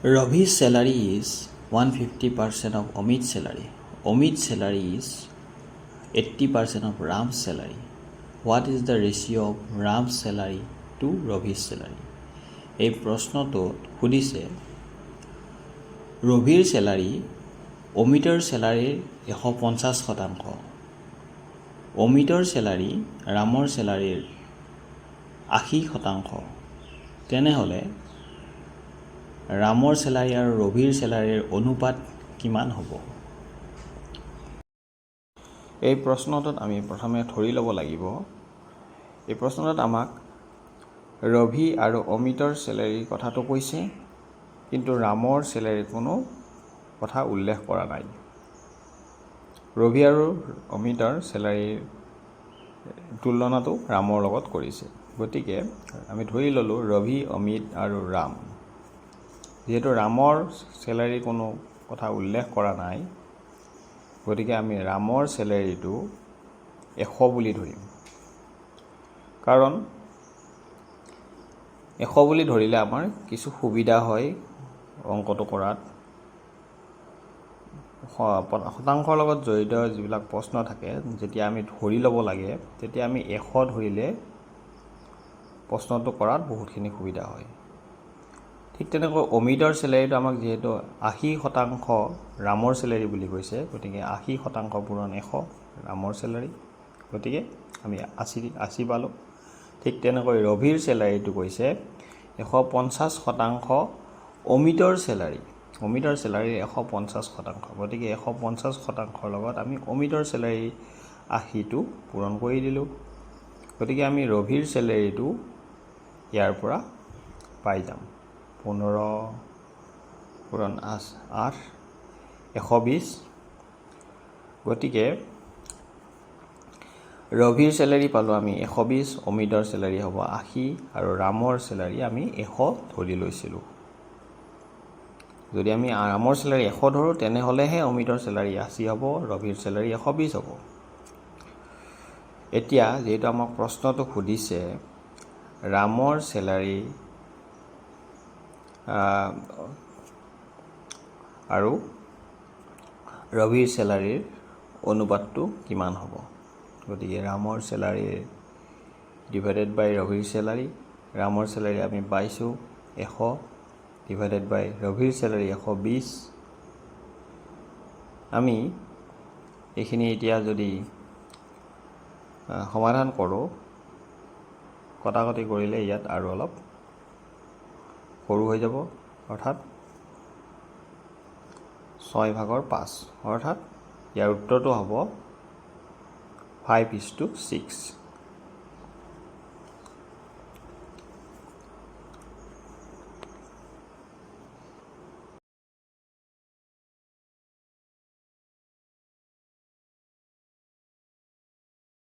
Ravi's salary is 150% of Amit's salary. Amit's salary is 80% of Ram's salary. What is the ratio of Ram's salary to Ravi's salary? এই প্ৰশ্নটোত সুধিছে ৰভিৰ salary অমিতৰ চেলাৰীৰ 150%, অমিতৰ salary ৰামৰ চেলাৰীৰ 80%, তেনেহ'লে ৰামৰ salary আৰু ৰভিৰ চেলাৰীৰ অনুপাত কিমান হ'ব? এই প্ৰশ্নটোত আমি প্ৰথমে ধৰি ল'ব লাগিব, এই প্ৰশ্নটোত আমাক ৰভি আৰু অমিতৰ চেলাৰীৰ কথাটো কৈছে, কিন্তু ৰামৰ চেলাৰীৰ কোনো কথা উল্লেখ কৰা নাই। ৰভি আৰু অমিতৰ চেলাৰীৰ তুলনাটো ৰামৰ লগত কৰিছে। গতিকে আমি ধৰি ল'লোঁ ৰভি, অমিত আৰু ৰাম। যিহেতু ৰামৰ চেলাৰীৰ কোনো কথা উল্লেখ কৰা নাই, গতিকে আমি ৰামৰ চেলাৰীটো 100 বুলি ধৰিম। কাৰণ 100 বুলি ধৰিলে আমাৰ কিছু সুবিধা হয় অংকটো কৰাত। শতাংশৰ লগত জড়িত যিবিলাক প্ৰশ্ন থাকে, যেতিয়া আমি ধৰি ল'ব লাগে, তেতিয়া আমি 100 ধৰিলে প্ৰশ্নটো কৰাত বহুতখিনি সুবিধা হয়। ঠিক তেনেকৈ অমিতৰ চেলাৰীটো আমাক যিহেতু 80% ৰামৰ চেলাৰী বুলি কৈছে, গতিকে 80% পূৰণ 100 ৰামৰ চেলাৰী, গতিকে আমি 80 পালোঁ। ঠিক তেনেকৈ ৰভিৰ চেলাৰীটো কৈছে 150% অমিতৰ চেলাৰী, অমিতৰ চেলাৰীৰ 150%, গতিকে 150%ৰ লগত আমি অমিতৰ চেলাৰী 80টো পূৰণ কৰি দিলোঁ। গতিকে আমি ৰভিৰ চেলাৰীটো ইয়াৰ পৰা পাই যাম 15 পূৰণ 8, 120। গতিকে ৰভিৰ চেলাৰী পালোঁ আমি 120, অমিতৰ চেলাৰী হ'ব 80 আৰু ৰামৰ চেলাৰী আমি 100 ধৰি লৈছিলোঁ। যদি আমি ৰামৰ চেলাৰী 100 ধৰোঁ, তেনেহ'লেহে অমিতৰ চেলাৰী 80 হ'ব, ৰভিৰ চেলাৰী 120 হ'ব। এতিয়া যিহেতু আমাক প্ৰশ্নটো সুধিছে ৰামৰ চেলাৰী আৰু ৰভিৰ চেলাৰীৰ অনুপাতটো কিমান হ'ব? গতিকে ৰামৰ চেলাৰী ডিভাইডেড বাই ৰভিৰ চেলাৰী, ৰামৰ চেলাৰী আমি পাইছোঁ 100 ডিভাইডেড বাই ৰভিৰ চেলাৰী 120। আমি এইখিনি এতিয়া যদি সমাধান কৰোঁ, কটাকটি কৰিলে ইয়াত আৰু অলপ সৰু হৈ যাব, অৰ্থাৎ 6/5, অৰ্থাৎ ইয়াৰ উত্তৰটো হ'ব 5:6।